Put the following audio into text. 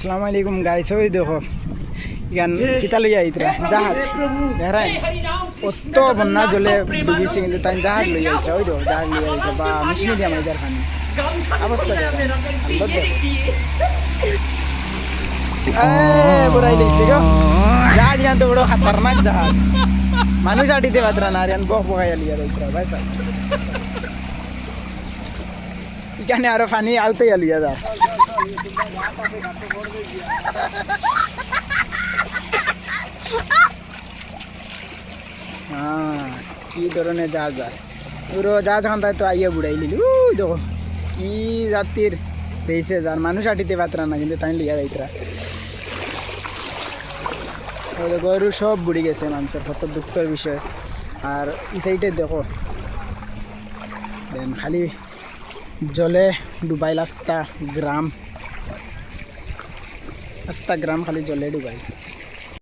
আসসালামু আলাইকুম গাইস, ওই দেখো ইয়ান কিতা লইয়া আইতরা জাহাজ দেখাই কত বন্যা জলে ডুবিছে, কিন্তু তাই জাহাজ লইয়া আইতরা। ওই দেখো জাহাজ লইয়া আইতরা বা মেশিনে দিয়ে আমাদের খানি অবস্থা বুড়াই লইছে গো জাহাজ। ইয়ান তো বড় খাতারনাক জাহাজ, মানুষ আটিতে পাত্রা না ইয়ান বক বকাইয়া লিয়া আইতরা ভাই সাহেব। এখানে আরো পানি আউতে লিয়া যা কি ধরনের জাহাজ আর পুরো জাহাজ খান তাই তো আইয়া বুড়াই লিলি। দেখো কি জাতির পেয়েছে যার মানুষ আটিতে পাত্রা না, কিন্তু তাই লিয়া যাইতরা। গরু সব বুড়ি গেছে, মানুষের কত দুঃখের বিষয়। আর এই সাইডে দেখো দেন খালি জলে ডুবাইল রাস্তা গ্রাম খালি জলে ডুবাই।